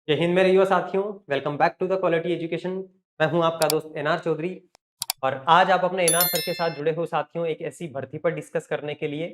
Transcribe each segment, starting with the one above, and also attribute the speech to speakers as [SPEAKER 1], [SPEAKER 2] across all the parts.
[SPEAKER 1] जय हिंद मेरे युवा साथियों। Welcome back to the quality education. मैं हूं आपका दोस्त एनआर चौधरी और आज आप अपने एनआर सर के साथ जुड़े हो साथियों एक ऐसी भर्ती पर डिस्कस करने के लिए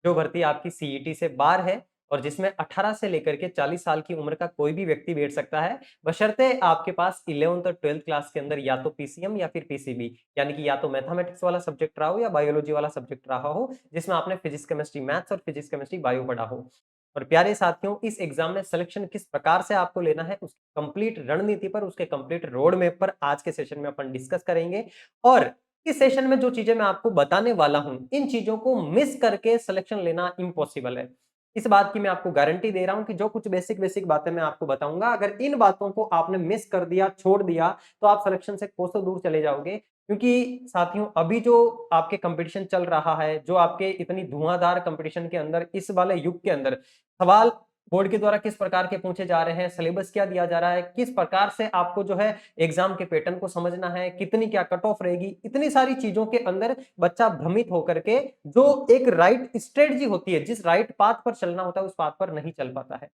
[SPEAKER 1] जो भर्ती आपकी सीईटी से बाहर है और जिसमें 18 से लेकर के 40 साल की उम्र का कोई भी व्यक्ति बैठ सकता है, बशर्ते आपके पास 11th और 12th क्लास के अंदर या तो पीसीएम या फिर पीसीबी यानी कि या तो मैथमेटिक्स वाला सब्जेक्ट रहा हो या बायोलॉजी वाला सब्जेक्ट रहा हो, जिसमें आपने फिजिक्स केमिस्ट्री मैथ्स और फिजिक्स केमिस्ट्री बायो पढ़ा हो। और प्यारे साथियों, इस एग्जाम में सिलेक्शन किस प्रकार से आपको लेना है उसकी कंप्लीट रणनीति पर, उसके कंप्लीट रोड मैप पर आज के सेशन में अपन डिस्कस करेंगे। और इस सेशन में जो चीजें मैं आपको बताने वाला हूं, इन चीजों को मिस करके सिलेक्शन लेना इम्पॉसिबल है। इस बात की मैं आपको गारंटी दे रहा हूं कि जो कुछ बेसिक बेसिक बातें मैं आपको बताऊंगा, अगर इन बातों को आपने मिस कर दिया, छोड़ दिया, तो आप सिलेक्शन से कोसों दूर चले जाओगे। क्योंकि साथियों, अभी जो आपके कंपटीशन चल रहा है, जो आपके इतनी धुआंधार कंपटीशन के अंदर, इस वाले युग के अंदर सवाल बोर्ड के द्वारा किस प्रकार के पूछे जा रहे हैं, सिलेबस क्या दिया जा रहा है, किस प्रकार से आपको जो है एग्जाम के पैटर्न को समझना है, कितनी क्या कट ऑफ रहेगी, इतनी सारी चीजों के अंदर बच्चा भ्रमित होकर के जो एक राइट स्ट्रेटजी होती है, जिस राइट पाथ पर चलना होता है, उस पाथ पर नहीं चल पाता है।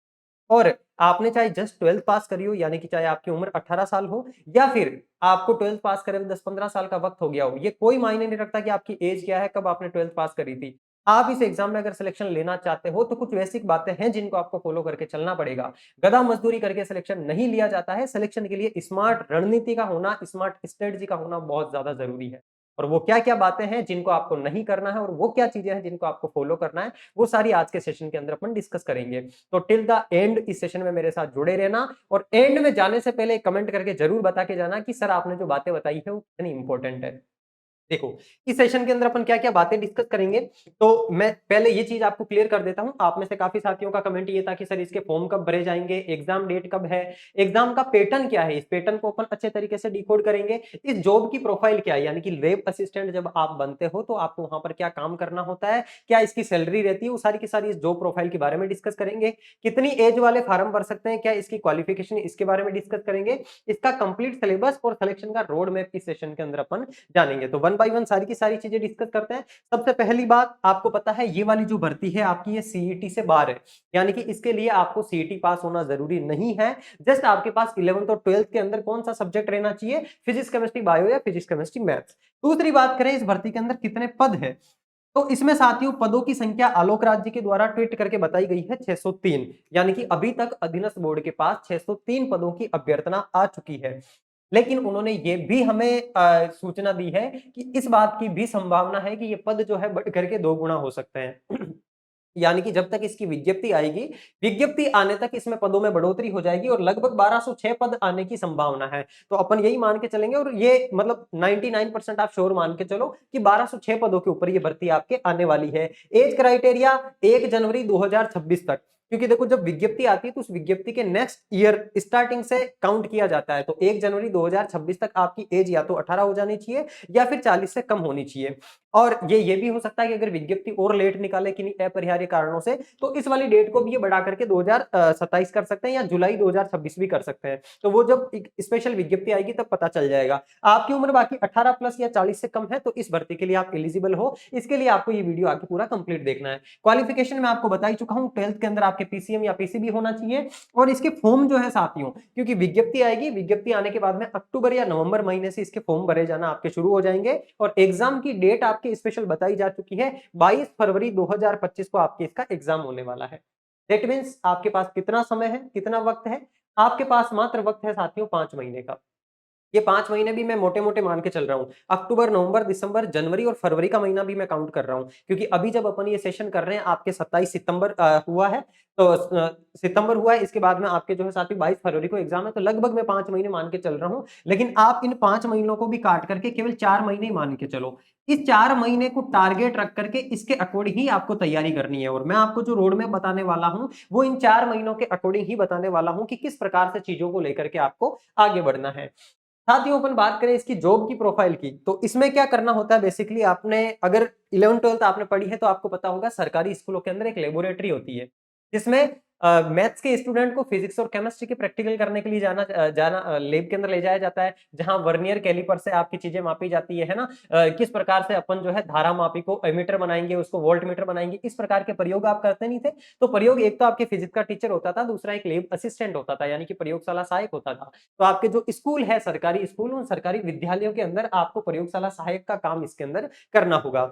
[SPEAKER 1] और आपने चाहे जस्ट 12th पास करी हो, यानी कि चाहे आपकी उम्र 18 साल हो या फिर आपको 12th पास करे 10-15 साल का वक्त हो गया हो, ये कोई मायने नहीं रखता कि आपकी एज क्या है, कब आपने 12th पास करी थी। आप इस एग्जाम में अगर सिलेक्शन लेना चाहते हो तो कुछ बेसिक बातें हैं जिनको आपको फॉलो करके चलना पड़ेगा। गधा मजदूरी करके सिलेक्शन नहीं लिया जाता है। सिलेक्शन के लिए स्मार्ट रणनीति का होना, स्मार्ट स्ट्रेटजी का होना बहुत ज्यादा जरूरी है। और वो क्या-क्या बातें हैं जिनको आपको नहीं करना है और वो क्या चीजें हैं जिनको आपको फॉलो करना है, वो सारी आज के सेशन के अंदर अपन डिस्कस करेंगे। तो टिल द एंड इस सेशन में मेरे साथ जुड़े रहना और एंड में जाने से पहले कमेंट करके जरूर बता के जाना कि सर आपने जो बातें बताई है वो कितनी इंपॉर्टेंट है। देखो, इस सेशन के अंदर अपन क्या-क्या बातें डिस्कस करेंगे, तो मैं पहले ये चीज़ आपको क्लियर कर देता हूँ। आप में से काफ़ी साथियों का कमेंट ये था कि सर इसके फॉर्म कब भरे जाएँगे, एग्ज़ाम डेट कब है, एग्ज़ाम का पैटर्न क्या है, इस पैटर्न को अपन अच्छे तरीके से डिकोड करेंगे। इस जॉब की प्रोफाइल क्या है, यानी कि लैब असिस्टेंट जब आप बनते हो तो आपको वहाँ पर क्या काम करना होता है, क्या इसकी सैलरी रहती है, वो सारी की सारी इस जॉब प्रोफाइल के बारे में डिस्कस करेंगे। कितनी एज वाले फॉर्म भर सकते हैं, क्या इसकी क्वालिफिकेशन, इसके बारे में डिस्कस करेंगे। इसका कंप्लीट सिलेबस और सिलेक्शन का रोड मैप इस सेशन के अंदर अपन जानेंगे। तो वन बाय वन सारी की सारी चीजें डिस्कस करते हैं। सबसे पहली बात, आपको पता है ये वाली जो भर्ती है आपकी, ये सीईटी से बाहर है, यानी कि इसके लिए आपको सीईटी पास होना जरूरी नहीं है। जस्ट आपके पास 11th और 12th के अंदर कौन सा सब्जेक्ट रहना चाहिए, फिजिक्स केमिस्ट्री बायो या फिजिक्स केमिस्ट्री मैथ्स। दूसरी बात करें इस भर्ती के अंदर कितने पद है, तो इसमें साथियों पदों की संख्या आलोक राज्य के द्वारा ट्वीट करके बताई गई है 603, यानी कि अभी तक अधीनस्थ बोर्ड के पास 603 पदों की अभ्यर्थना आ चुकी है। लेकिन उन्होंने ये भी हमें सूचना दी है कि इस बात की भी संभावना है कि ये पद जो है बढ़ करके 2 गुना हो सकते हैं। यानी कि जब तक इसकी विज्ञप्ति आएगी, विज्ञप्ति आने तक इसमें पदों में बढ़ोतरी हो जाएगी और लगभग 1206 पद आने की संभावना है। तो अपन यही मान के चलेंगे और ये मतलब 99% आप श्योर मान के चलो कि 1206 पदों के ऊपर ये भर्ती आपके आने वाली है। एज क्राइटेरिया 1 जनवरी 2026 तक, क्योंकि देखो जब विज्ञप्ति आती है तो उस विज्ञप्ति के नेक्स्ट ईयर स्टार्टिंग से काउंट किया जाता है। तो 1 जनवरी 2026 तक आपकी एज या तो 18 हो जानी चाहिए या फिर 40 से कम होनी चाहिए। और ये भी हो सकता है कि अगर विज्ञप्ति और लेट निकाले किन्हीं अपरिहार्य कारणों से, तो इस वाली डेट को भी ये बढ़ा करके 2027 कर सकते हैं या जुलाई 2026 भी कर सकते हैं। तो वो जब एक स्पेशल विज्ञप्ति आएगी तब पता चल जाएगा। आपकी उम्र बाकी 18 प्लस या 40 से कम है तो इस भर्ती के लिए आप एलिजिबल हो। इसके लिए आपको ये वीडियो आगे पूरा कंप्लीट देखना है। क्वालिफिकेशन में आपको बता ही चुका हूं, 12th के अंदर आपके पीसीएम या पीसीबी होना चाहिए। और इसके फॉर्म जो है साथियों, क्योंकि विज्ञप्ति आएगी, विज्ञप्ति आने के बाद में अक्टूबर या नवंबर महीने से इसके फॉर्म भरे जाना आपके शुरू हो जाएंगे और एग्जाम की डेट आपकी स्पेशल बताई जा चुकी है। 22 फरवरी 2025 को आपके इसका एग्जाम होने वाला है। दैट मींस आपके पास कितना समय है, कितना वक्त है, आपके पास मात्र वक्त है साथियों 5 महीने का। ये 5 महीने भी मैं मोटे-मोटे मान के चल रहा हूँ। अक्टूबर, नवंबर, दिसंबर, जनवरी और फरवरी का महीना भी मैं काउंट कर रहा हूँ। क्योंकि अभी जब अपन ये सेशन कर रहे हैं आपके 27 सितंबर हुआ है, तो सितंबर हुआ है, इसके बाद में आपके जो है साथ ही 22 फरवरी को एग्जाम है, तो लगभग मैं 5 महीने मान के चल रहा हूँ। लेकिन आप इन 5 महीनों को भी काट करके केवल 4 महीने ही मान के चलो। इस 4 महीने को टारगेट रख करके इसके अकॉर्डिंग ही आपको तैयारी करनी है और मैं आपको जो रोड मैप बताने वाला हूँ, वो इन 4 महीनों के अकॉर्डिंग ही बताने वाला हूँ कि किस प्रकार से चीजों को लेकर के आपको आगे बढ़ना है। साथियों अपन बात करें इसकी जॉब की प्रोफाइल की, तो इसमें क्या करना होता है बेसिकली, आपने अगर 11th 12th आपने पढ़ी है तो आपको पता होगा सरकारी स्कूलों के अंदर एक लेबोरेटरी होती है जिसमें मैथ्स के स्टूडेंट को फिजिक्स और केमिस्ट्री के प्रैक्टिकल करने के लिए जाना लैब के अंदर ले जाया जाता है, जहां वर्नियर कैलिपर से आपकी चीजें मापी जाती है ना। किस प्रकार से अपन जो है धारा मापी को एमीटर बनाएंगे, उसको वोल्ट मीटर बनाएंगे, इस प्रकार के प्रयोग आप करते नहीं थे। तो प्रयोग एक तो आपके फिजिक्स का टीचर होता था, दूसरा एक लैब असिस्टेंट होता था, यानी कि प्रयोगशाला सहायक होता था। तो आपके जो स्कूल है, सरकारी स्कूल, उन सरकारी विद्यालयों के अंदर आपको प्रयोगशाला सहायक का काम इसके अंदर करना होगा।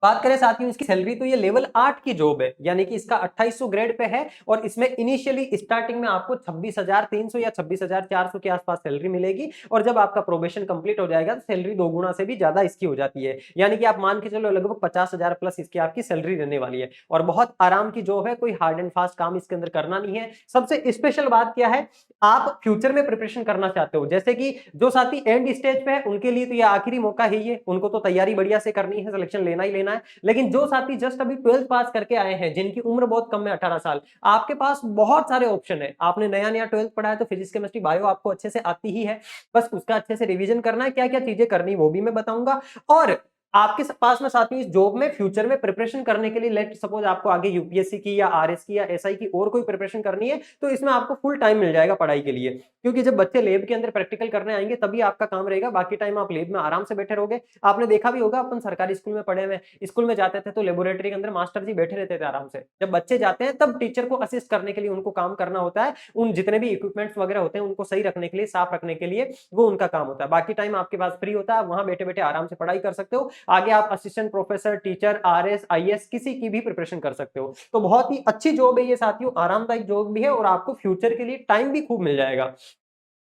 [SPEAKER 1] बात करें साथियों इसकी सैलरी, तो ये लेवल 8 की जॉब है, यानी कि इसका 2800 ग्रेड पे है और इसमें इनिशियली स्टार्टिंग में आपको 26,300 या 26,400 के आसपास सैलरी मिलेगी और जब आपका प्रोबेशन कंप्लीट हो जाएगा तो सैलरी 2 गुना से भी ज्यादा इसकी हो जाती है, यानी कि आप मान के चलो लगभग 50,000 प्लस इसकी आपकी सैलरी रहने वाली है और बहुत आराम की जॉब है, कोई हार्ड एंड फास्ट काम इसके अंदर करना नहीं है। सबसे स्पेशल बात क्या है, आप फ्यूचर में प्रिपरेशन करना चाहते हो, जैसे कि जो साथी एंड स्टेज पे है उनके लिए तो ये आखिरी मौका है, ये उनको तो तैयारी बढ़िया से करनी है, सिलेक्शन लेना ही लेना है। लेकिन जो साथी जस्ट अभी 12th पास करके आए हैं, जिनकी उम्र बहुत कम है 18 साल, आपके पास बहुत सारे ऑप्शन है। आपने नया नया 12th पढ़ा है तो फिजिक्स केमिस्ट्री बायो आपको अच्छे से आती ही है, बस उसका अच्छे से रिवीजन करना है। क्या क्या चीजें करनी वो भी मैं बताऊंगा। और आपके पास में साथ में इस जॉब में फ्यूचर में प्रिपरेशन करने के लिए, लेट सपोज आपको आगे यूपीएससी की या आरएस की या एसआई की और कोई प्रिपरेशन करनी है, तो इसमें आपको फुल टाइम मिल जाएगा पढ़ाई के लिए, क्योंकि जब बच्चे लैब के अंदर प्रैक्टिकल करने आएंगे तभी आपका काम रहेगा, बाकी टाइम आप लैब में आराम से बैठे रहोगे। आपने देखा भी होगा, अपन सरकारी स्कूल में पढ़े हुए, स्कूल में जाते थे तो लेबोरेटरी के अंदर मास्टर जी बैठे रहते थे आराम से। जब बच्चे जाते हैं तब टीचर को असिस्ट करने के लिए उनको काम करना होता है, उन जितने भी इक्विपमेंट्स वगैरह होते हैं उनको सही रखने के लिए, साफ रखने के लिए, वो उनका काम होता है। बाकी टाइम आपके पास फ्री होता है, वहां बैठे बैठे आराम से पढ़ाई कर सकते हो। आगे आप assistant professor, teacher, RS, IAS किसी की भी प्रिपरेशन कर सकते हो। तो बहुत ही अच्छी जॉब है ये साथियों, आरामदायक जॉब भी है और आपको फ्यूचर के लिए टाइम भी खूब मिल जाएगा।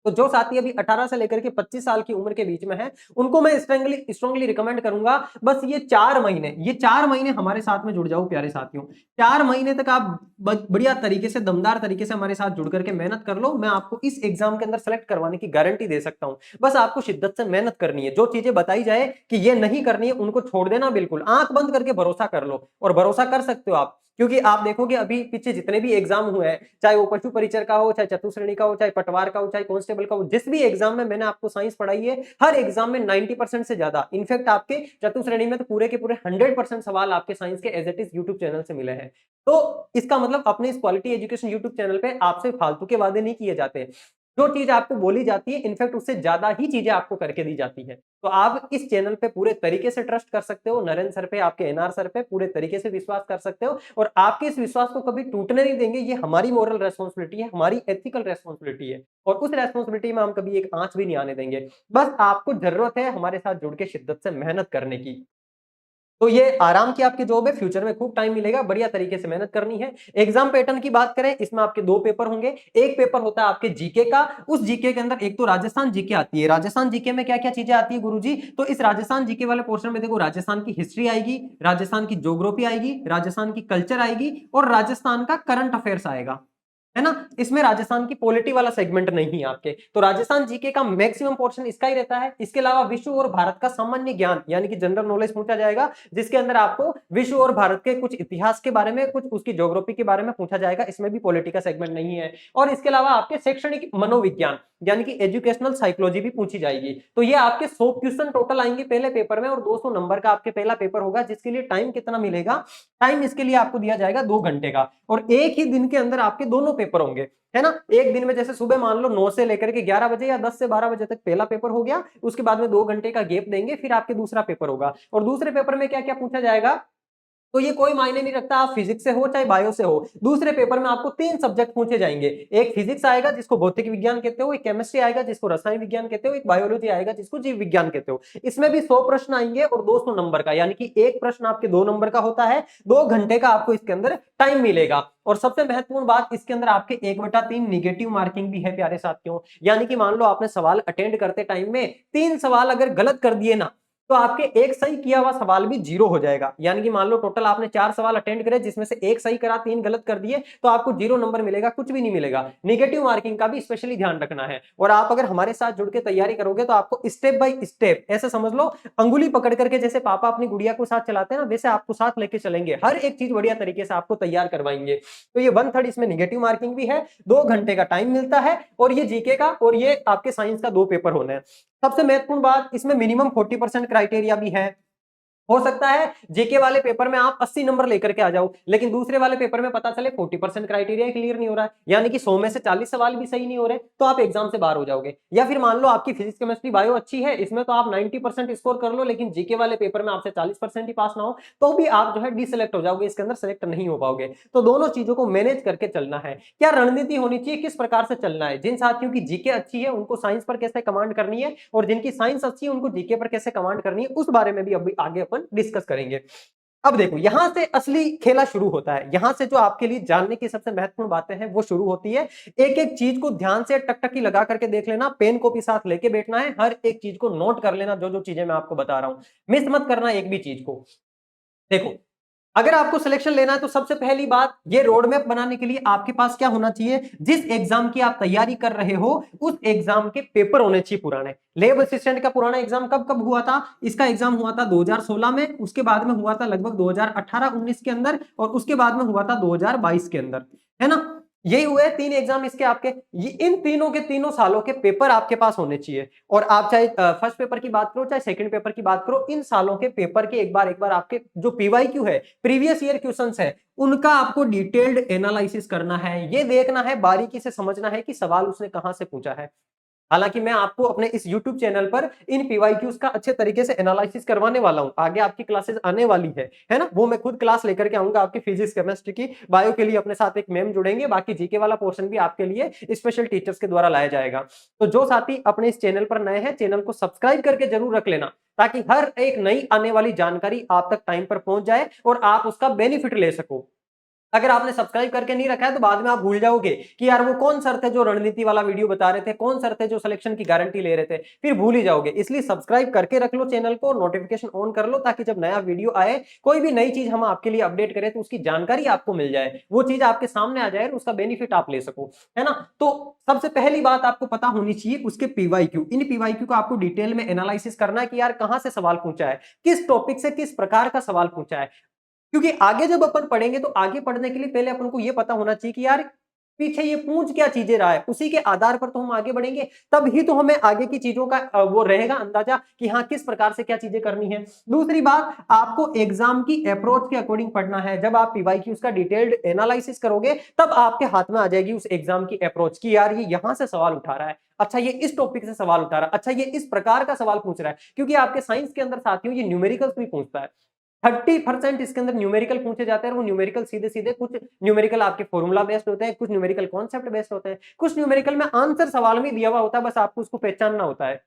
[SPEAKER 1] तो जो साथी अभी 18 से लेकर के 25 साल की उम्र के बीच में है, उनको मैं स्ट्रांगली रिकमेंड करूंगा, बस ये 4 महीने हमारे साथ में जुड़ जाओ प्यारे साथियों। 4 महीने तक आप बढ़िया तरीके से, दमदार तरीके से हमारे साथ जुड़ करके मेहनत कर लो। मैं आपको इस एग्जाम के अंदर सेलेक्ट करवाने की गारंटी दे सकता हूं। बस आपको शिद्दत से मेहनत करनी है, जो चीजें बताई जाए कि ये नहीं करनी है उनको छोड़ देना, बिल्कुल आंख बंद करके भरोसा कर लो, और भरोसा कर सकते हो आप, क्योंकि आप देखोगे अभी पीछे जितने भी एग्जाम हुए हैं, चाहे वो पशु परिचर का हो, चाहे चतुश्रेणी का हो, चाहे पटवार का हो, चाहे कांस्टेबल का हो, जिस भी एग्जाम में मैंने आपको साइंस पढ़ाई है, हर एग्जाम में 90% से ज्यादा, इनफैक्ट आपके चतुश्रेणी में तो पूरे के पूरे 100% सवाल आपके साइंस के as it is YouTube channel से मिले हैं। तो इसका मतलब अपने इस क्वालिटी एजुकेशन यूट्यूब चैनल पे आपसे फालतू के वादे नहीं किए जाते, जो चीज आपको बोली जाती है इनफैक्ट उससे ज्यादा ही चीजें आपको करके दी जाती है। तो आप इस चैनल पे पूरे तरीके से ट्रस्ट कर सकते हो, नरेंद्र सर पे, आपके एनआर सर पे पूरे तरीके से विश्वास कर सकते हो, और आपके इस विश्वास को कभी टूटने नहीं देंगे। ये हमारी मोरल रेस्पॉन्सिबिलिटी है, हमारी एथिकल रेस्पॉन्सिबिलिटी है, और उस रेस्पॉन्सिबिलिटी में हम कभी एक आंच भी नहीं आने देंगे। बस आपको जरूरत है हमारे साथ जुड़ के शिद्दत से मेहनत करने की। तो ये आराम की आपकी जॉब है, फ्यूचर में खूब टाइम मिलेगा, बढ़िया तरीके से मेहनत करनी है। एग्जाम पैटर्न की बात करें, इसमें आपके 2 पेपर होंगे। एक पेपर होता है आपके जीके का, उस जीके के अंदर एक तो राजस्थान जीके आती है। राजस्थान जीके में क्या क्या चीजें आती है गुरुजी, तो इस राजस्थान जीके वाले पोर्शन में देखो, राजस्थान की हिस्ट्री आएगी, राजस्थान की ज्योग्राफी आएगी, राजस्थान की कल्चर आएगी, और राजस्थान का करंट अफेयर्स आएगा, है ना। इसमें राजस्थान की पॉलिटी वाला सेगमेंट नहीं है आपके, तो राजस्थान जीके का मैक्सिमम पोर्शन इसका ही रहता है। इसके अलावा विश्व और भारत का सामान्य ज्ञान यानी कि जनरल नॉलेज पूछा जाएगा, जिसके अंदर आपको विश्व और भारत के कुछ इतिहास के बारे में, कुछ उसकी ज्योग्राफी के बारे में पूछा जाएगा, इसमें भी पॉलिटी का सेगमेंट नहीं है। और इसके अलावा आपके शैक्षणिक मनोविज्ञान यानी कि एजुकेशनल साइकोलॉजी भी पूछी जाएगी। तो ये आपके 100 क्वेश्चन टोटल आएंगे पहले पेपर में, और 200 नंबर का आपके पहला पेपर होगा, जिसके लिए टाइम कितना मिलेगा, टाइम इसके लिए आपको दिया जाएगा 2 घंटे का, और एक ही दिन के अंदर आपके दोनों पेपर होंगे, है ना। एक दिन में जैसे सुबह मान लो 9 से लेकर के 11 बजे या 10 से 12 बजे तक पहला पेपर हो गया, उसके बाद में 2 घंटे का गैप देंगे, फिर आपके दूसरा पेपर होगा। और दूसरे पेपर में क्या क्या पूछा जाएगा, तो ये कोई मायने नहीं रखता आप फिजिक्स से हो चाहे बायो से हो, दूसरे पेपर में आपको 3 सब्जेक्ट पूछे जाएंगे। एक फिजिक्स आएगा जिसको भौतिक विज्ञान कहते हो, एक केमिस्ट्री आएगा जिसको रसायन विज्ञान कहते हो, एक बायोलॉजी आएगा जिसको जीव विज्ञान कहते हो। इसमें भी 100 प्रश्न आएंगे और 200 नंबर का, यानी कि एक प्रश्न आपके 2 नंबर का होता है। 2 घंटे का आपको इसके अंदर टाइम मिलेगा। और सबसे महत्वपूर्ण बात, इसके अंदर आपके 1/3 निगेटिव मार्किंग भी है प्यारे साथियों, यानी कि मान लो आपने सवाल अटेंड करते टाइम में 3 सवाल अगर गलत कर दिए ना, तो आपके एक सही किया हुआ सवाल भी 0 हो जाएगा। यानी कि मान लो टोटल आपने 4 सवाल अटेंड करे, जिसमें से एक सही करा, 3 गलत कर दिए, तो आपको 0 नंबर मिलेगा, कुछ भी नहीं मिलेगा। नेगेटिव मार्किंग का भी स्पेशली ध्यान रखना है। और आप अगर हमारे साथ जुड़ के तैयारी करोगे तो आपको स्टेप बाय स्टेप, ऐसे समझ लो अंगुली पकड़ करके, जैसे पापा अपनी गुड़िया को साथ चलाते हैं ना, वैसे आपको साथ लेके चलेंगे, हर एक चीज बढ़िया तरीके से आपको तैयार करवाएंगे। तो ये 1/3 इसमें निगेटिव मार्किंग भी है, 2 घंटे का टाइम मिलता है, और ये जीके का और ये आपके साइंस का 2 पेपर होने हैं। सबसे महत्वपूर्ण बात, इसमें मिनिमम 40% क्राइटेरिया भी है। हो सकता है जेके वाले पेपर में आप 80 नंबर लेकर के आ जाओ, लेकिन दूसरे वाले पेपर में पता चले 40% क्राइटेरिया क्लियर नहीं हो रहा है, यानी कि 100 में से 40 सवाल भी सही नहीं हो रहे, तो आप एग्जाम से बाहर हो जाओगे। या फिर मान लो आपकी फिजिक्स केमिस्ट्री बायो अच्छी है, इसमें तो आप 90% स्कोर कर लो, लेकिन जीके वाले पेपर में आपसे 40% ही पास ना हो, तो भी आप जो है डिसलेक्ट हो जाओगे, इसके अंदर सेलेक्ट नहीं हो पाओगे। तो दोनों चीजों को मैनेज करके चलना है। क्या रणनीति होनी चाहिए, किस प्रकार से चलना है। जिन साथियों की जीके अच्छी है उनको साइंस पर कैसे कमांड करनी है, और जिनकी साइंस अच्छी है उनको जीके पर कैसे कमांड करनी है, उस बारे में भी अभी आगे अपन डिस्कस करेंगे। अब देखो यहां से असली खेला शुरू होता है। यहां से जो आपके लिए जानने की सबसे महत्वपूर्ण बातें हैं वो शुरू होती है। एक एक चीज को ध्यान से टकटकी लगा करके देख लेना, पेन कॉपी साथ लेके बैठना है, हर एक चीज को नोट कर लेना, जो जो चीजें मैं आपको बता रहा हूं, मिस मत करना एक भी चीज को। देखो, अगर आपको सिलेक्शन लेना है तो सबसे पहली बात, ये रोड मैप बनाने के लिए आपके पास क्या होना चाहिए, जिस एग्जाम की आप तैयारी कर रहे हो उस एग्जाम के पेपर होने चाहिए पुराने। लैब असिस्टेंट का पुराना एग्जाम कब कब हुआ था, इसका एग्जाम हुआ था 2016 में, उसके बाद में हुआ था लगभग 2018-19 के अंदर, और उसके बाद में हुआ था 2022 के अंदर, है ना। यही हुए 3 एग्जाम इसके आपके, इन तीनों के तीनों सालों के पेपर आपके पास होने चाहिए। और आप चाहे फर्स्ट पेपर की बात करो चाहे सेकंड पेपर की बात करो, इन सालों के पेपर के एक बार आपके जो पीवाईक्यू है, प्रीवियस ईयर क्वेश्चंस है, उनका आपको डिटेल्ड एनालिसिस करना है। ये देखना है, बारीकी से समझना है कि सवाल उसने कहां से पूछा है। हालांकि मैं आपको अपने इस YouTube चैनल पर इन पीवाईक्यूज का अच्छे तरीके से एनालिसिस करवाने वाला हूं। आगे आपकी क्लासेस आने वाली है ना, वो मैं खुद क्लास लेकर के आऊंगा आपकी फिजिक्स केमिस्ट्री की। बायो के लिए अपने साथ एक मैम जुड़ेंगे, बाकी जीके वाला पोर्शन भी आपके लिए स्पेशल टीचर्स के द्वारा लाया जाएगा। तो जो साथी अपने इस चैनल पर नए हैं, चैनल को सब्सक्राइब करके जरूर रख लेना, ताकि हर एक नई आने वाली जानकारी आप तक टाइम पर पहुंच जाए और आप उसका बेनिफिट ले सको। अगर आपने सब्सक्राइब करके नहीं रखा है तो बाद में आप भूल जाओगे कि यार वो कौन सर थे जो रणनीति वाला वीडियो बता रहे थे, कौन सर थे जो सिलेक्शन की गारंटी ले रहे थे, फिर भूल ही जाओगे। इसलिए सब्सक्राइब करके रख लो चैनल को, नोटिफिकेशन ऑन कर लो, ताकि जब नया वीडियो आए, कोई भी नई चीज हम आपके लिए अपडेट करें तो उसकी जानकारी आपको मिल जाए, वो चीज आपके सामने आ जाए और उसका बेनिफिट आप ले सको, है ना। तो सबसे पहली बात आपको पता होनी चाहिए उसके पीवाईक्यू। इन पीवाईक्यू को आपको डिटेल में एनालिसिस करना है कि यार कहां से सवाल पूछा है, किस टॉपिक से किस प्रकार का सवाल पूछा है। क्योंकि आगे जब अपन पढ़ेंगे तो आगे पढ़ने के लिए पहले अपन को यह पता होना चाहिए कि यार पीछे ये पूछ क्या चीजें रहा है, उसी के आधार पर तो हम आगे बढ़ेंगे, तब ही तो हमें आगे की चीजों का वो रहेगा अंदाजा कि हाँ किस प्रकार से क्या चीजें करनी है। दूसरी बात, आपको एग्जाम की अप्रोच के अकॉर्डिंग पढ़ना है। जब आप पीवाईक्यूज का डिटेल्ड एनालिसिस करोगे तब आपके हाथ में आ जाएगी उस एग्जाम की अप्रोच की यार ये यहां से सवाल उठा रहा है, अच्छा ये इस टॉपिक से सवाल उठा रहा है, अच्छा ये इस प्रकार का सवाल पूछ रहा है। क्योंकि आपके साइंस के अंदर साथियों ये न्यूमेरिकल्स भी पूछता है, 30% इसके अंदर न्यूमेरिकल पूछे जाते हैं, और वो न्यूमेरिकल सीधे सीधे, कुछ न्यूमेरिकल आपके फॉर्मूला बेस्ड होते हैं, कुछ न्यूमेरिकल कॉन्सेप्ट बेस्ड होते हैं, कुछ न्यूमेरिकल में आंसर सवाल में दिया हुआ होता है, बस आपको उसको पहचानना होता है।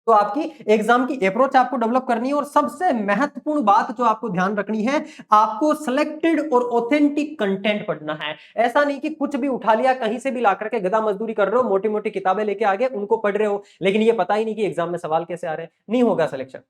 [SPEAKER 1] तो आपकी एग्जाम की अप्रोच आपको डेवलप करनी है। और सबसे महत्वपूर्ण बात जो आपको ध्यान रखनी है, आपको सिलेक्टेड और ऑथेंटिक कंटेंट पढ़ना है। ऐसा नहीं कि कुछ भी उठा लिया कहीं से भी ला करके गधा मजदूरी कर रहे हो, मोटी मोटी किताबें लेके आगे उनको पढ़ रहे हो, लेकिन ये पता ही नहीं कि एग्जाम में सवाल कैसे आ रहे हैं। नहीं होगा सिलेक्शन।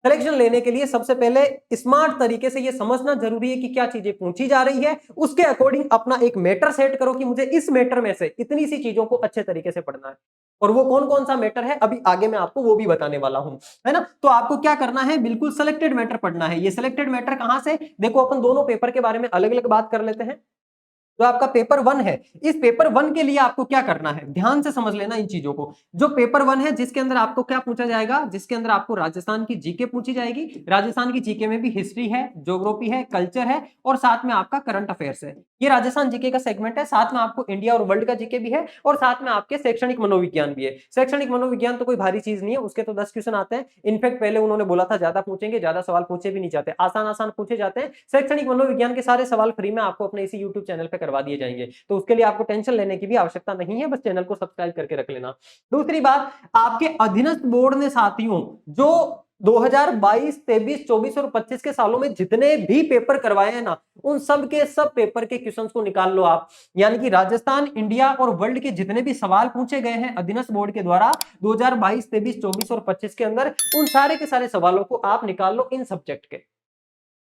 [SPEAKER 1] सिलेक्शन लेने के लिए सबसे पहले स्मार्ट तरीके से यह समझना जरूरी है कि क्या चीजें पूछी जा रही है, उसके अकॉर्डिंग अपना एक मैटर सेट करो कि मुझे इस मैटर में से इतनी सी चीजों को अच्छे तरीके से पढ़ना है। और वो कौन कौन सा मैटर है अभी आगे मैं आपको वो भी बताने वाला हूं, है ना। तो आपको क्या करना है, बिल्कुल सिलेक्टेड मैटर पढ़ना है। ये सिलेक्टेड मैटर कहां से, देखो अपन दोनों पेपर के बारे में अलग अलग बात कर लेते हैं। जो आपका पेपर 1 है, इस पेपर 1 के लिए आपको क्या करना है, ध्यान से समझ लेना इन चीजों को। जो पेपर 1 है जिसके अंदर आपको क्या पूछा जाएगा, जिसके अंदर आपको राजस्थान की जीके पूछी जाएगी। राजस्थान की जीके में भी हिस्ट्री है, ज्योग्राफी है, कल्चर है, और साथ में आपका करंट अफेयर्स है। ये राजस्थान जीके का सेगमेंट है, साथ में आपको इंडिया और वर्ल्ड का जीके भी है, और साथ में आपके शैक्षणिक मनोविज्ञान भी है। शैक्षणिक मनोविज्ञान तो कोई भारी चीज नहीं है, उसके तो 10 क्वेश्चन आते हैं। इनफैक्ट पहले उन्होंने बोला था ज्यादा पूछेंगे, ज्यादा सवाल पूछे भी नहीं जाते, आसान आसान पूछे जाते हैं। शैक्षणिक मनोविज्ञान के सारे सवाल फ्री में आपको अपने इसी यूट्यूब चैनल पर करवा दिए जाएंगे, तो उसके लिए आपको टेंशन लेने की भी आवश्यकता नहीं है, बस चैनल को सब्सक्राइब करके रख लेना। दूसरी बात, आपके अधीनस्थ बोर्ड ने साथियों जो 2022, 23, 24 और 25 के सालों में जितने भी पेपर करवाए हैं ना, उन सब के सब पेपर के क्वेश्चंस को निकाल लो आप। यानी कि राजस्थान, इंडिया और वर्ल्ड के जितने भी सवाल पूछे गए हैं अधीनस्थ बोर्ड के द्वारा 2022, 23, 24 और 25 के अंदर, उन सारे के सारे सवालों को आप निकाल लो इन सब्जेक्ट के।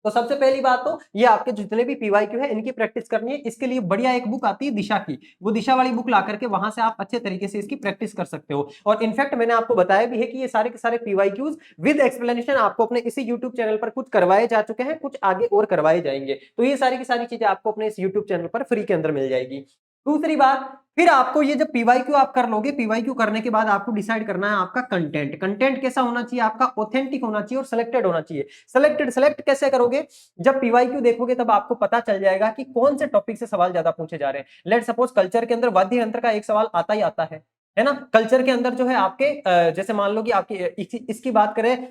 [SPEAKER 1] तो सबसे पहली बात तो ये आपके जितने भी पीवाईक्यू है इनकी प्रैक्टिस करनी है। इसके लिए बढ़िया एक बुक आती है दिशा की, वो दिशा वाली बुक ला करके वहां से आप अच्छे तरीके से इसकी प्रैक्टिस कर सकते हो। और इनफैक्ट मैंने आपको बताया भी है कि ये सारे के सारे पीवाईक्यूज विद एक्सप्लेनेशन आपको अपने इसी यूट्यूब चैनल पर कुछ करवाए जा चुके हैं, कुछ आगे और करवाए जाएंगे। तो ये सारी की सारी चीजें आपको अपने इस यूट्यूब चैनल पर फ्री के अंदर मिल जाएगी। दूसरी बात, फिर आपको ये जब पीवाईक्यू आप कर लोगे, पीवाईक्यू करने के बाद आपको डिसाइड करना है आपका कंटेंट। कंटेंट कैसा होना चाहिए? आपका ऑथेंटिक होना चाहिए और सिलेक्टेड होना चाहिए। सेलेक्ट कैसे करोगे? जब पीवाईक्यू देखोगे तब आपको पता चल जाएगा कि कौन से टॉपिक से सवाल ज्यादा पूछे जा रहे हैं। लेट सपोज कल्चर के अंदर वाद्य यंत्र का एक सवाल आता ही आता है ना। कल्चर के अंदर जो है आपके जैसे मान लो कि आपकी इसकी बात करें,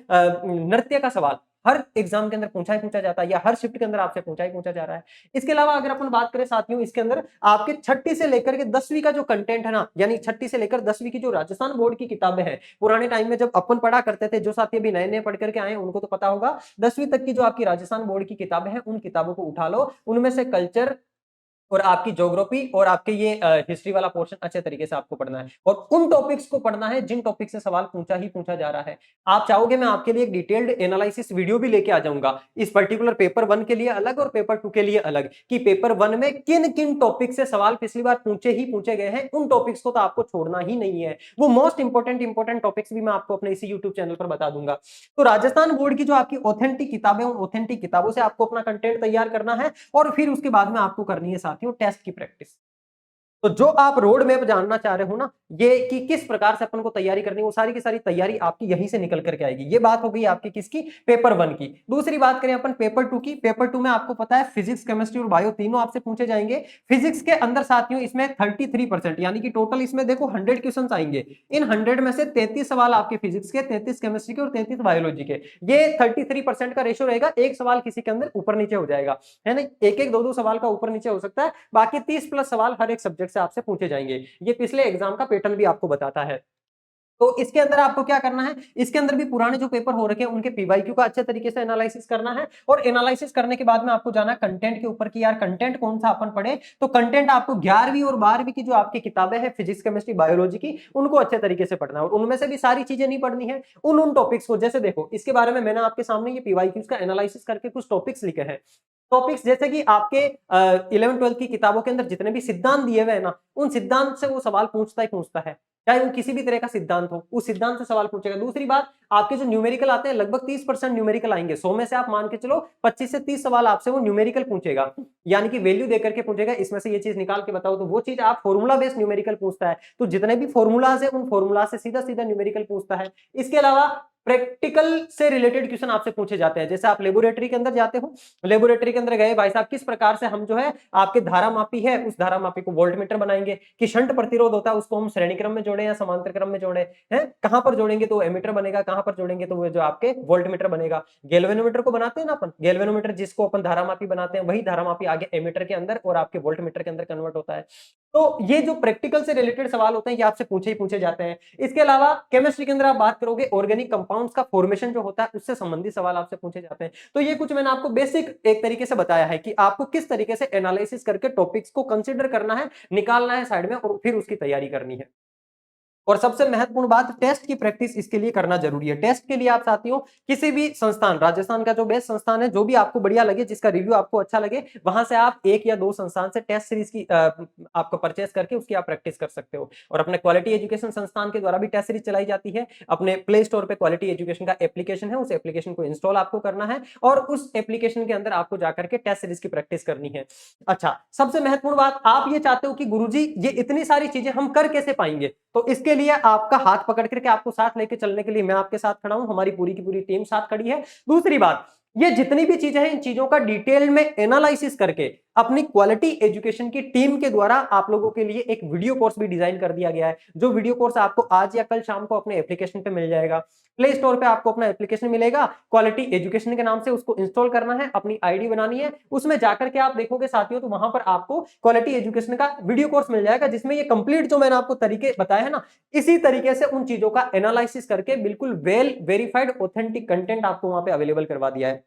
[SPEAKER 1] नृत्य का सवाल हर एग्जाम के अंदर पूछा ही पूछा जाता है, या हर शिफ्ट के अंदर आपसे पूछा ही पूछा जा रहा है। इसके अलावा अगर अपन बात करें साथियों, इसके अंदर आपके छठी से लेकर के 10वीं का जो कंटेंट है ना, यानी छठी से लेकर 10वीं की जो राजस्थान बोर्ड की किताबें हैं, पुराने टाइम में जब अपन पढ़ा करते थे, जो साथी अभी नए नए पढ़ करके आए उनको तो पता होगा, 10वीं तक की जो आपकी राजस्थान बोर्ड की किताबें हैं, उन किताबों को उठा लो, उनमें से कल्चर और आपकी ज्योग्राफी और आपके ये हिस्ट्री वाला पोर्शन अच्छे तरीके से आपको पढ़ना है, और उन टॉपिक्स को पढ़ना है जिन टॉपिक से सवाल पूछा ही पूछा जा रहा है। आप चाहोगे मैं आपके लिए एक डिटेल्ड एनालिसिस वीडियो भी लेके आ जाऊंगा, इस पर्टिकुलर पेपर 1 के लिए अलग और पेपर 2 के लिए अलग, कि पेपर 1 में किन किन टॉपिक से सवाल पिछली बार पूछे ही पूछे गए हैं। उन टॉपिक्स को तो आपको छोड़ना ही नहीं है, वो मोस्ट इंपोर्टेंट टॉपिक्स भी मैं आपको अपने इसी यूट्यूब चैनल पर बता दूंगा। तो राजस्थान बोर्ड की जो आपकी ऑथेंटिक किताबें, उन ऑथेंटिक किताबों से आपको अपना कंटेंट तैयार करना है, और फिर उसके बाद में आपको करनी है साथियों टेस्ट की प्रैक्टिस। तो जो आप रोड मैप जानना चाह रहे हो ना, ये कि किस प्रकार से अपन को तैयारी करनी है, वो सारी की सारी तैयारी आपकी यहीं से निकल करके आएगी। ये बात हो गई आपकी किसकी? पेपर 1 की। दूसरी बात करें अपन पेपर 2 की। पेपर 2 में आपको पता है फिजिक्स, केमिस्ट्री और बायो तीनों आपसे पूछे जाएंगे। फिजिक्स के अंदर साथियों इसमें 33%, यानी कि टोटल इसमें देखो 100 क्वेश्चन आएंगे। इन 100 में से 33 सवाल आपके फिजिक्स के, 33 केमिस्ट्री के और 33 बायोलॉजी के। ये 33% का रेशियो रहेगा। एक सवाल किसी के अंदर ऊपर नीचे हो जाएगा, है ना। एक एक दो दो सवाल का ऊपर नीचे हो सकता है, बाकी 30 प्लस सवाल हर एक सब्जेक्ट से आपसे पूछे जाएंगे। ये पिछले एग्जाम का पैटर्न भी आपको बताता है। तो इसके अंदर आपको क्या करना है, इसके अंदर भी पुराने जो पेपर हो रखे हैं उनके पीवाईक्यू का अच्छे तरीके से एनालिसिस करना है, और एनालिसिस करने के बाद में आपको जाना कंटेंट के ऊपर कि यार कंटेंट कौन सा अपन पढ़े। तो कंटेंट आपको 11वीं और 12वीं की जो आपकी किताबें हैं फिजिक्स, केमिस्ट्री, बायोलॉजी की, उनको अच्छे तरीके से पढ़ना है, और उनमें से भी सारी चीजें नहीं पढ़नी है। उन टॉपिक्स को, जैसे देखो इसके बारे में मैंने आपके सामने ये पीवाईक्यूज का एनालिसिस करके कुछ टॉपिक्स लिखे हैं। टॉपिक्स जैसे कि आपके 11th-12th की किताबों के अंदर जितने भी सिद्धांत दिए हुए हैं ना, उन सिद्धांत से वो सवाल पूछता ही पूछता है, चाहे वो किसी भी तरह का सिद्धांत हो, उस सिद्धांत से सवाल पूछेगा। दूसरी बात, आपके जो न्यूमेरिकल आते हैं लगभग 30% न्यूमेरिकल आएंगे। 100 में से आप मान के चलो 25 से 30 सवाल आपसे वो न्यूमेरिकल पूछेगा, यानी कि वैल्यू देकर के पूछेगा, इसमें से ये चीज निकाल के बताओ। तो वो चीज आप फॉर्मूला बेस्ड न्यूमेरिकल पूछता है, तो जितने भी फॉर्मूलाज है उन फॉर्मूला से सीधा सीधा न्यूमेरिकल पूछता है। इसके अलावा प्रैक्टिकल से रिलेटेड क्वेश्चन आपसे पूछे जाते हैं। जैसे आप लेबोरेटरी के अंदर जाते हो, लेबोरेटरी के अंदर गए, भाई साहब किस प्रकार से हम जो है आपके धारा मापी है, उस धारा मापी को वोल्टमीटर बनाएंगे, कि शंट प्रतिरोध होता है उसको हम श्रेणी क्रम में जोड़े या समांतर क्रम में जोड़े हैं, कहां पर जोड़ेंगे तो एमीटर बनेगा, कहां पर जोड़ेंगे तो वो जो आपके वोल्टमीटर बनेगा। गैल्वेनोमीटर को बनाते हैं ना अपन, गैल्वेनोमीटर जिसको अपन धारा मापी बनाते हैं, वही धारा मापी आगे एमीटर के अंदर और आपके वोल्टमीटर के अंदर कन्वर्ट होता है। तो ये जो प्रैक्टिकल से रिलेटेड सवाल होते हैं ये आपसे पूछे ही पूछे जाते हैं। इसके अलावा केमिस्ट्री के अंदर आप बात करोगे, ऑर्गेनिक कंपाउंड्स का फॉर्मेशन जो होता है उससे संबंधित सवाल आपसे पूछे जाते हैं। तो ये कुछ मैंने आपको बेसिक एक तरीके से बताया है कि आपको किस तरीके से एनालिसिस करके टॉपिक्स को कंसीडर करना है, निकालना है साइड में, और फिर उसकी तैयारी करनी है। और सबसे महत्वपूर्ण बात, टेस्ट की प्रैक्टिस इसके लिए करना जरूरी है। टेस्ट के लिए आप साथियों किसी भी संस्थान, राजस्थान का जो बेस्ट संस्थान है, जो भी आपको बढ़िया लगे, जिसका रिव्यू आपको अच्छा लगे, वहां से आप 1 या 2 संस्थान से टेस्ट सीरीज की आपको परचेस करके उसकी आप प्रैक्टिस कर सकते हो। और अपने क्वालिटी एजुकेशन संस्थान के द्वारा भी टेस्ट सीरीज चलाई जाती है। अपने प्ले स्टोर पे क्वालिटी एजुकेशन का एप्लीकेशन है, उस एप्लीकेशन को इंस्टॉल आपको करना है, और उस एप्लीकेशन के अंदर आपको जाकर के टेस्ट सीरीज की प्रैक्टिस करनी है। अच्छा, सबसे महत्वपूर्ण बात, आप ये चाहते हो कि गुरुजी ये इतनी सारी चीजें हम कर कैसे पाएंगे, तो इसके लिए आपका हाथ पकड़ करके आपको साथ लेके चलने के लिए मैं आपके साथ खड़ा हूं, हमारी पूरी की पूरी टीम साथ खड़ी है। दूसरी बात, ये जितनी भी चीजें हैं इन चीजों का डिटेल में एनालिसिस करके अपनी क्वालिटी एजुकेशन की टीम के द्वारा आप लोगों के लिए एक वीडियो कोर्स भी डिजाइन कर दिया गया है, जो वीडियो कोर्स आपको आज या कल शाम को अपने एप्लीकेशन पे मिल जाएगा। प्ले स्टोर पे आपको अपना एप्लीकेशन मिलेगा, क्वालिटी एजुकेशन के नाम से, उसको इंस्टॉल करना है, अपनी आईडी बनानी है, उसमें जाकर के आप देखोगे साथियों, तो वहां पर आपको क्वालिटी एजुकेशन का वीडियो कोर्स मिल जाएगा, जिसमें ये कंप्लीट जो मैंने आपको तरीके बताए हैं ना, इसी तरीके से उन चीजों का एनालिसिस करके बिल्कुल वेल वेरीफाइड ऑथेंटिक कंटेंट आपको वहां पे अवेलेबल करवा दिया है।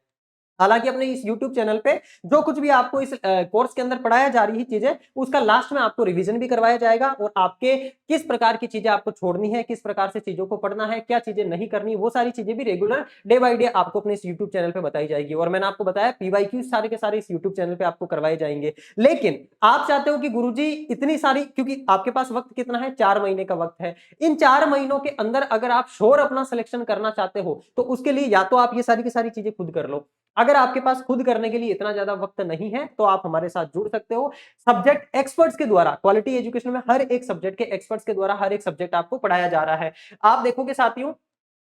[SPEAKER 1] हालांकि अपने इस YouTube चैनल पे जो कुछ भी आपको इस कोर्स के अंदर पढ़ाया जा रही है चीजें, उसका लास्ट में आपको रिवीजन भी करवाया जाएगा, और आपके किस प्रकार की चीजें आपको छोड़नी है, किस प्रकार से चीजों को पढ़ना है, क्या चीजें नहीं करनी, वो सारी चीजें भी रेगुलर डे बाय डे आपको अपने इस YouTube चैनल पे बताई जाएगी। और मैंने आपको बताया पीवाईक्यू सारे के सारे इस YouTube चैनल पे आपको करवाए जाएंगे। लेकिन आप चाहते हो कि गुरुजी इतनी सारी, क्योंकि आपके पास वक्त कितना है, 4 महीने का वक्त है, इन 4 महीनों के अंदर अगर आप श्योर अपना सिलेक्शन करना चाहते हो, तो उसके लिए या तो आप ये सारी की सारी चीजें खुद कर लो। अगर आपके पास खुद करने के लिए इतना ज्यादा वक्त नहीं है तो आप हमारे साथ जुड़ सकते हो। सब्जेक्ट एक्सपर्ट्स के द्वारा, क्वालिटी एजुकेशन में हर एक सब्जेक्ट के एक्सपर्ट्स के द्वारा हर एक सब्जेक्ट आपको पढ़ाया जा रहा है। आप देखोगे साथियों,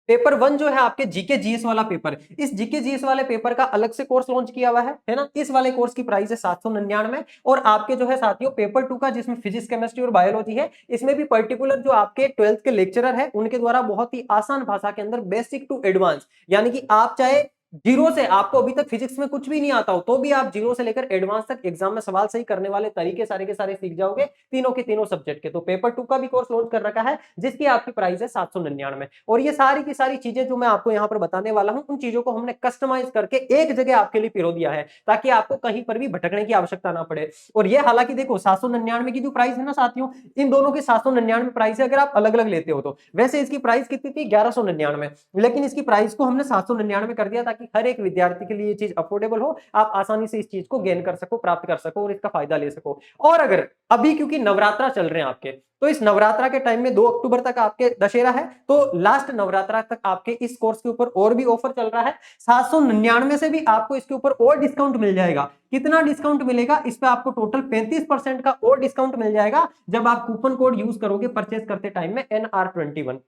[SPEAKER 1] पेपर 1 जो है आपके जीके जीएस वाला पेपर, इस जीके जीएस वाले पेपर का अलग से कोर्स लॉन्च किया हुआ है ना। इस वाले कोर्स की प्राइस है 799। और आपके जो है साथियों पेपर 2 का, जिसमें फिजिक्स केमिस्ट्री और बायोलॉजी है, इसमें भी पर्टिकुलर जो आपके 12th के लेक्चरर है उनके द्वारा बहुत ही आसान भाषा के अंदर बेसिक टू एडवांस, यानी कि आप चाहे जीरो से, आपको अभी तक फिजिक्स में कुछ भी नहीं आता हो तो भी आप जीरो से लेकर एडवांस तक एग्जाम में सवाल सही करने वाले तरीके सारे के सारे सीख जाओगे, तीनों के तीनों सब्जेक्ट के। तो पेपर 2 का भी कोर्स लॉन्च कर रखा है जिसकी आपकी प्राइस है 799। और ये सारी की सारी चीजें जो मैं आपको यहाँ पर बताने वाला हूं, उन चीजों को हमने कस्टमाइज करके एक जगह आपके लिए पिरो दिया है ताकि आपको कहीं पर भी भटकने की आवश्यकता ना पड़े। और ये हालांकि देखो 799 की जो प्राइस है ना साथियों, इन दोनों की 799 प्राइस है अगर आप अलग अलग लेते हो तो। वैसे इसकी प्राइस कितनी थी, 1199, लेकिन इसकी प्राइस को हमने 799 कर दिया ताकि हर एक विद्यार्थी के लिए ये चीज अफोर्डेबल हो, आप आसानी से इस चीज को गेन कर सको, प्राप्त कर सको और इसका फायदा ले सको। और अगर अभी क्योंकि नवरात्रा चल रहे हैं आपके, तो इस नवरात्रा के टाइम में 2 अक्टूबर तक आपके दशहरा है, तो लास्ट नवरात्रा तक आपके इस कोर्स के ऊपर और भी ऑफर चल रहा है। 799 से भी आपको इसके ऊपर और डिस्काउंट मिल जाएगा। कितना डिस्काउंट मिलेगा, इस पे आपको टोटल 35% का और डिस्काउंट मिल जाएगा जब आप कूपन कोड यूज करोगे परचेस करते टाइम में NR21।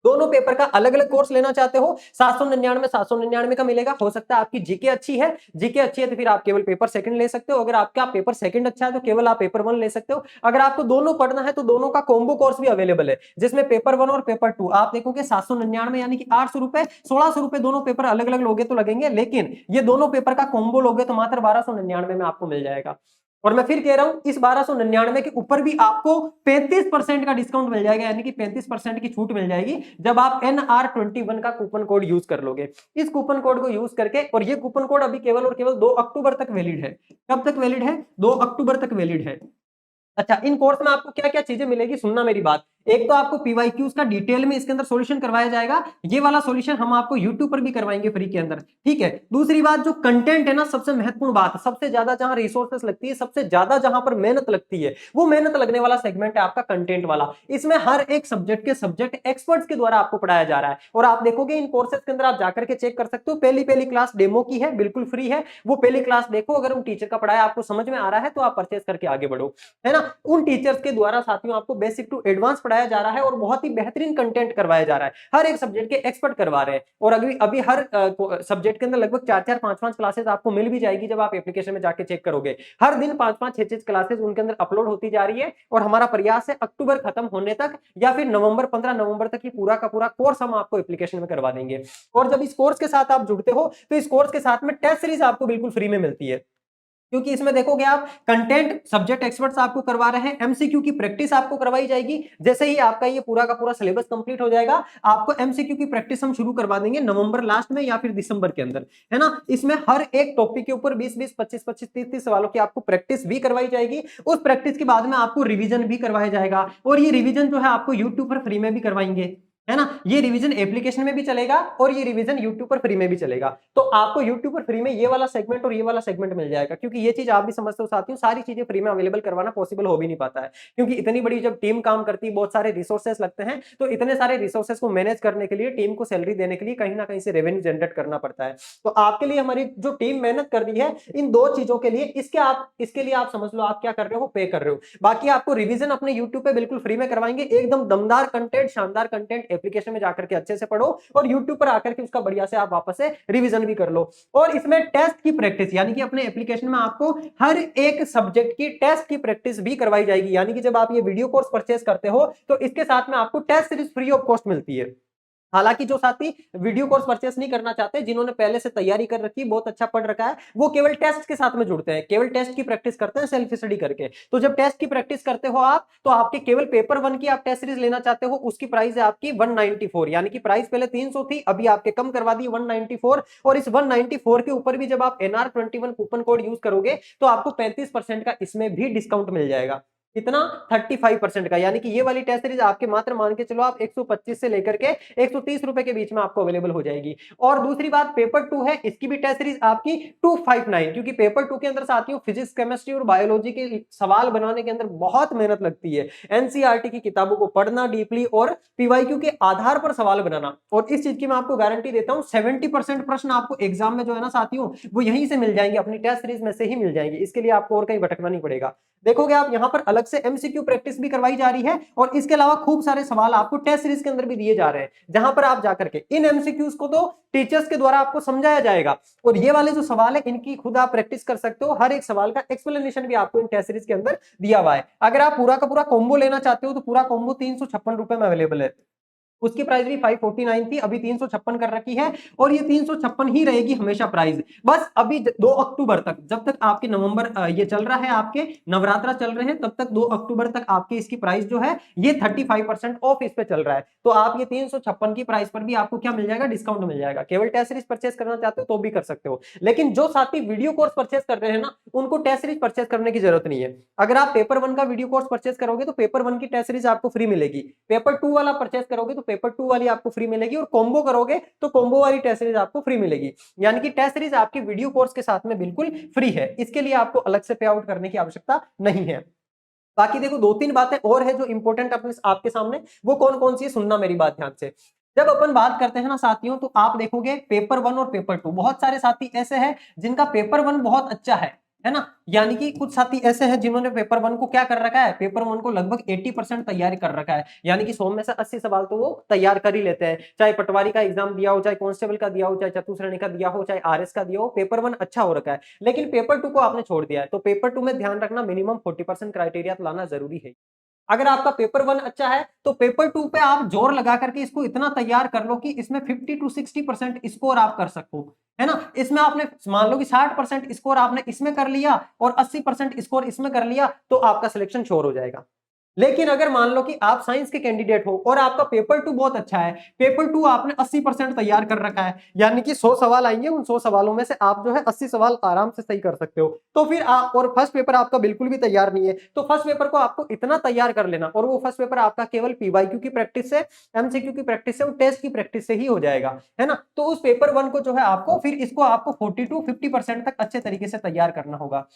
[SPEAKER 1] दोनों पेपर का अलग अलग कोर्स लेना चाहते हो, 799 का मिलेगा। हो सकता है आपकी जीके अच्छी है, जीके अच्छी है तो फिर आप केवल पेपर सेकंड ले सकते हो। अगर आपका पेपर सेकंड अच्छा है तो केवल आप पेपर 1 ले सकते हो। अगर आपको दोनों पढ़ना है तो दोनों का कॉम्बो कोर्स भी अवेलेबल है, जिसमें पेपर 1 और पेपर 2 आप देखोगे 799 यानी कि 800 रुपए, 1600 रुपए दोनों पेपर अलग अलग लोगे तो लगेंगे, लेकिन ये दोनों पेपर का कॉम्बो लोगे तो मात्र 1299 में आपको मिल जाएगा। और मैं फिर कह रहा हूं, इस 1299 के ऊपर भी आपको 35% का डिस्काउंट मिल जाएगा, यानी कि 35% की छूट मिल जाएगी जब आप NR21 का कूपन कोड यूज कर लोगे। इस कूपन कोड को यूज करके, और ये कूपन कोड अभी केवल और केवल 2 अक्टूबर तक वैलिड है। कब तक वैलिड है, 2 अक्टूबर तक वैलिड है। अच्छा, इन कोर्स में आपको क्या क्या चीजें मिलेगी, सुनना मेरी बात। एक तो आपको पीवाईक्यूज का डिटेल में इसके अंदर सॉल्यूशन करवाया जाएगा, ये वाला सॉल्यूशन हम आपको यूट्यूब पर भी करवाएंगे फ्री के अंदर, ठीक है। दूसरी बात, जो कंटेंट है ना, सबसे महत्वपूर्ण बात, सबसे ज्यादा जहां रिसोर्सेस लगती है, सबसे ज्यादा जहां पर मेहनत लगती है, वो मेहनत लगने वाला सेगमेंट है आपका कंटेंट वाला। इसमें हर एक सब्जेक्ट के सब्जेक्ट एक्सपर्ट्स के द्वारा आपको पढ़ाया जा रहा है। और आप देखोगे इन कोर्सेज के अंदर, आप जाकर के चेक कर सकते हो, पहली पहली क्लास डेमो की है, बिल्कुल फ्री है। वो पहली क्लास देखो, अगर उन टीचर का पढ़ाया आपको समझ में आ रहा है तो आप परचेस करके आगे बढ़ो, है ना। उन टीचर्स के द्वारा साथियों आपको बेसिक टू एडवांस पढ़ाया जा रहा है और बहुत ही बेहतरीन कंटेंट करवाया जा रहा है। हर एक सब्जेक्ट के एक्सपर्ट करवा रहे हैं। और अभी अभी हर सब्जेक्ट के अंदर लगभग 4-4, 5-5 क्लासेस आपको मिल भी जाएगी जब आप एप्लीकेशन में जाके चेक करोगे। हर दिन 5-5, 6-6 क्लासेस उनके अंदर अपलोड होती जा रही है। और हमारा प्रयास है अक्टूबर खत्म होने तक या फिर नवंबर, 15 नवंबर तक ये पूरा का पूरा कोर्स हम आपको एप्लीकेशन में करवा देंगे। और जब इस कोर्स के साथ आप जुड़ते हो तो इस कोर्स के साथ में टेस्ट सीरीज आपको बिल्कुल फ्री में मिलती है, क्योंकि इसमें देखोगे आप, कंटेंट सब्जेक्ट एक्सपर्ट्स आपको करवा रहे हैं, एमसीक्यू की प्रैक्टिस आपको करवाई जाएगी। जैसे ही आपका ये पूरा का पूरा सिलेबस कंप्लीट हो जाएगा, आपको एमसीक्यू की प्रैक्टिस हम शुरू करवा देंगे नवंबर लास्ट में या फिर दिसंबर के अंदर, है ना। इसमें हर एक टॉपिक के ऊपर 20-20, 25-25, 30-30 सवालों की आपको प्रैक्टिस भी करवाई जाएगी। उस प्रैक्टिस के बाद में आपको रिविजन भी करवाया जाएगा, और ये रिविजन जो है आपको यूट्यूब पर फ्री में भी करवाएंगे, है ना। ये रिवीजन एप्लीकेशन में भी चलेगा और ये रिवीजन यूट्यूब पर फ्री में भी चलेगा। तो आपको यूट्यूब पर फ्री में ये वाला सेगमेंट और ये वाला सेगमेंट मिल जाएगा, क्योंकि ये चीज आप भी समझते हो साथियों, सारी चीजें फ्री में अवेलेबल करवाना पॉसिबल हो भी नहीं पाता है, क्योंकि इतनी बड़ी जब टीम काम करती है, बहुत सारे रिसोर्सेस लगते हैं, तो इतने सारे रिसोर्सेस को मैनेज करने के लिए, टीम को सैलरी देने के लिए कहीं ना कहीं से रेवेन्यू जनरेट करना पड़ता है। तो आपके लिए हमारी जो टीम मेहनत कर रही है इन 2 चीजों के लिए, इसके लिए आप समझ लो आप क्या कर रहे हो, पे कर रहे हो। बाकी आपको रिवीजन अपने यूट्यूब पे बिल्कुल फ्री में करवाएंगे, एकदम दमदार कंटेंट, शानदार कंटेंट, एप्लीकेशन में जाकर के अच्छे से पढ़ो और YouTube पर आकर के उसका बढ़िया से आप वापस से रिवीजन भी कर लो। और इसमें टेस्ट की प्रैक्टिस, यानी कि अपने एप्लीकेशन में आपको हर एक सब्जेक्ट की टेस्ट की प्रैक्टिस भी करवाई जाएगी। यानी कि जब आप ये वीडियो कोर्स परचेस करते हो तो इसके साथ में आपको test series free of cost मिलती है। हालांकि जो साथी वीडियो कोर्स परचेस नहीं करना चाहते, जिन्होंने पहले से तैयारी कर रखी, बहुत अच्छा पढ़ रखा है, वो केवल टेस्ट के साथ में जुड़ते हैं, केवल टेस्ट की प्रैक्टिस करते हैं सेल्फ स्टडी करके। तो जब टेस्ट की प्रैक्टिस करते हो आप, तो आपके केवल पेपर 1 की आप टेस्ट सीरीज लेना चाहते हो, उसकी प्राइस है आपकी 194, यानी कि प्राइस पहले 300 थी, अभी आपके कम करवा दी 194। और इस 194 के ऊपर भी जब आप NR21 कूपन कोड यूज करोगे तो आपको 35% का इसमें भी डिस्काउंट मिल जाएगा। कितना 35% का, यानी कि ये वाली टेस्ट सीरीज आपके मात्र मान के चलो आप 125 से लेकर के 130 रुपए के बीच में आपको अवेलेबल हो जाएगी। और दूसरी बात पेपर 2 है, इसकी भी टेस्ट सीरीज आपकी 259, क्योंकि पेपर 2 के अंदर साथियों फिजिक्स, केमिस्ट्री और बायोलॉजी के सवाल बनाने के अंदर बहुत मेहनत लगती है। एनसीईआरटी की किताबों को पढ़ना डीपली और पीवाईक्यू के आधार पर सवाल बनाना, और इस चीज की मैं आपको गारंटी देता हूं 70% प्रश्न आपको एग्जाम में जो है ना साथियों वो यहीं से मिल जाएंगे, अपनी टेस्ट सीरीज में से ही मिल जाएंगे। इसके लिए आपको और कहीं भटकना नहीं पड़ेगा। देखोगे आप यहाँ पर अलग से एमसीक्यू प्रैक्टिस भी करवाई जा रही है, और इसके अलावा खूब सारे सवाल आपको टेस्ट सीरीज के अंदर भी दिए जा रहे हैं, जहां पर आप जाकर के इन एमसीक्यूज को तो टीचर्स के द्वारा आपको समझाया जाएगा, और ये वाले जो सवाल है इनकी खुद आप प्रैक्टिस कर सकते हो। हर एक सवाल का एक्सप्लेनेशन भी आपको इन टेस्ट सीरीज के अंदर दिया हुआ है। अगर आप पूरा का पूरा कॉम्बो लेना चाहते हो तो पूरा कॉम्बो 356 रुपए में अवेलेबल है। उसकी प्राइस भी 549 थी, अभी 356 कर रखी है, और ये 356 ही रहेगी हमेशा प्राइस। बस अभी 2 अक्टूबर तक, जब तक आपके नवंबर ये चल रहा है, आपके नवरात्रा चल रहे हैं, तब तक 2 अक्टूबर तक आपकी इसकी प्राइस जो है ये 35% ऑफ इस पे चल रहा है। तो आप ये 356 की प्राइस पर भी आपको क्या मिल जाएगा, डिस्काउंट मिल जाएगा। केवल टेस्ट सीरीज परचेस करना चाहते हो तो भी कर सकते हो, लेकिन जो साथी वीडियो कोर्स परचेस कर रहे हैं ना, उनको टेस्ट सीरीज परचेस करने की जरूरत नहीं है। अगर आप पेपर 1 का वीडियो कोर्स परचेस करोगे तो पेपर 1 की टेस्ट सीरीज आपको फ्री मिलेगी, पेपर 2 वाला परचेस करोगे तो पेपर 2 वाली आपको फ्री मिलेगी, और कॉम्बो करोगे तो कॉम्बो वाली टेस्ट सीरीज आपको फ्री मिलेगी। यानी कि टेस्ट सीरीज आपकी वीडियो कोर्स के साथ में बिल्कुल फ्री है, इसके लिए आपको अलग से पे आउट करने की आवश्यकता नहीं है। बाकी देखो 2-3 बातें और है जो इंपॉर्टेंट अपने आपके सामने, वो कौन कौन सी है, सुनना मेरी बात ध्यान से। जब अपन बात करते हैं ना साथियों, तो आप देखोगे पेपर 1 और पेपर 2, बहुत सारे साथी ऐसे हैं जिनका पेपर 1 बहुत अच्छा है ना। यानी कि कुछ साथी ऐसे हैं जिन्होंने पेपर 1 को क्या कर रखा है, पेपर 1 को लगभग 80% तैयारी कर रखा है, यानी कि 100 में से 80 सवाल तो वो तैयार कर ही लेते हैं। चाहे पटवारी का एग्जाम दिया हो, चाहे कांस्टेबल का दिया हो, चाहे चतुश्रेणी का दिया हो, चाहे आरएस का दिया हो, पेपर 1 अच्छा हो रखा है। लेकिन पेपर 2 को आपने छोड़ दिया है, तो पेपर 2 में ध्यान रखना मिनिमम 40% क्राइटेरिया तो लाना जरूरी है। अगर आपका पेपर 1 अच्छा है तो पेपर 2 पे आप जोर लगा करके इसको इतना तैयार कर लो कि इसमें 50 to 60% स्कोर आप कर सको, है ना। इसमें आपने मान लो कि 60% स्कोर आपने इसमें कर लिया और 80% स्कोर इसमें कर लिया, तो आपका सिलेक्शन श्योर हो जाएगा। लेकिन अगर मान लो कि आप साइंस के कैंडिडेट हो और आपका पेपर 2 बहुत अच्छा है, पेपर 2 आपने 80% तैयार कर रखा है, यानी कि 100 सवाल आएंगे, उन 100 सवालों में से आप जो है 80 सवाल आराम से सही कर सकते हो, तो फिर आप, और फर्स्ट पेपर आपका बिल्कुल भी तैयार नहीं है, तो फर्स्ट पेपर को आपको इतना तैयार कर लेना, और वो फर्स्ट पेपर आपका केवल पीवाईक्यू की प्रैक्टिस से, एमसीक्यू की प्रैक्टिस से और टेस्ट की प्रैक्टिस से ही हो जाएगा, है ना। तो उस पेपर 1 को जो है आपको फिर इसको आपको 40 to 50% तक अच्छे तरीके से तैयार करना होगा,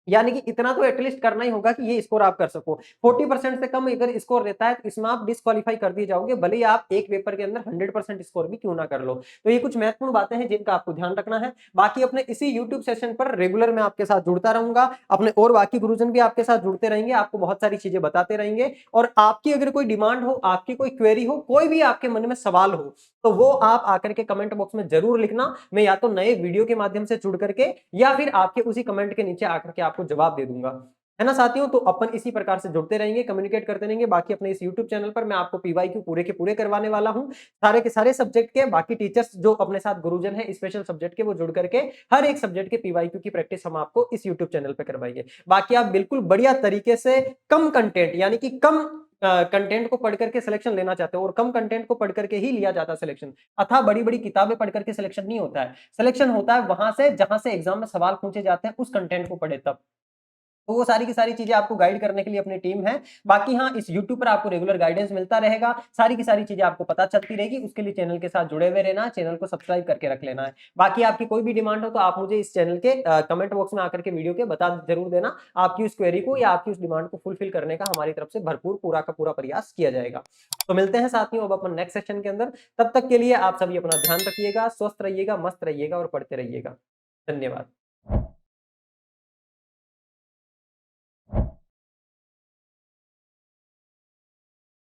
[SPEAKER 1] यानी कि इतना तो एटलीस्ट करना ही होगा कि ये स्कोर आप कर सको। 40% से कम अगर स्कोर रहता है तो इसमें आप डिस्क्वालीफाई कर दिए जाओगे, भले ही आप एक पेपर के अंदर 100% स्कोर भी क्यों ना कर लो। तो ये कुछ महत्वपूर्ण बातें हैं जिनका आपको ध्यान रखना है। बाकी अपने इसी यूट्यूब सेशन पर रेगुलर मैं आपके साथ जुड़ता रहूंगा, अपने और बाकी गुरुजन भी आपके साथ जुड़ते रहेंगे, आपको बहुत सारी चीजें बताते रहेंगे, और आपकी अगर कोई डिमांड हो, आपकी कोई क्वेरी हो, कोई भी आपके मन में सवाल हो, तो वो आप आकर के कमेंट बॉक्स में जरूर लिखना। मैं या तो नए वीडियो के माध्यम से जुड़ करके या फिर आपके उसी कमेंट के नीचे आकर के आपको जवाब दे दूंगा, है ना साथियों। तो अपन इसी प्रकार से जुड़ते रहेंगे, कम्युनिकेट करते रहेंगे। बाकी अपने इस YouTube चैनल पर मैं आपको पीवाईक्यू पूरे के पूरे करवाने वाला हूं, सारे के सारे सब्जेक्ट के। बाकी टीचर्स जो अपने साथ गुरुजन है स्पेशल सब्जेक्ट के, वो जुड़ करके हर एक सब्जेक्ट के पीवाईक्यू की प्रैक्टिस हम आपको इस YouTube चैनल पर करवाएंगे। बाकी आप बिल्कुल बढ़िया तरीके से कम कंटेंट, यानी कि कम कंटेंट को पढ़ करके सिलेक्शन लेना चाहते हो, और कम कंटेंट को पढ़ करके ही लिया जाता है सिलेक्शन, अथा बड़ी बड़ी किताबें पढ़ करके सिलेक्शन नहीं होता है। सिलेक्शन होता है वहां से जहां से एग्जाम में सवाल पूछे जाते हैं, उस कंटेंट को पढ़े तब। तो वो सारी की सारी चीजें आपको गाइड करने के लिए अपनी टीम है। बाकी हाँ, इस YouTube पर आपको रेगुलर गाइडेंस मिलता रहेगा, सारी की सारी चीजें आपको पता चलती रहेगी। उसके लिए चैनल के साथ जुड़े हुए रहना, चैनल को सब्सक्राइब करके रख लेना है। बाकी आपकी कोई भी डिमांड हो तो आप मुझे इस चैनल के कमेंट बॉक्स में आकर के वीडियो के बता जरूर देना। आपकी उस क्वेरी को या आपकी उस डिमांड को फुलफिल करने का हमारी तरफ से भरपूर पूरा का पूरा प्रयास किया जाएगा। तो मिलते हैं साथियों अब अपन नेक्स्ट सेशन के अंदर। तब तक के लिए आप सभी अपना ध्यान रखिएगा, स्वस्थ रहिएगा, मस्त रहिएगा और पढ़ते रहिएगा। धन्यवाद।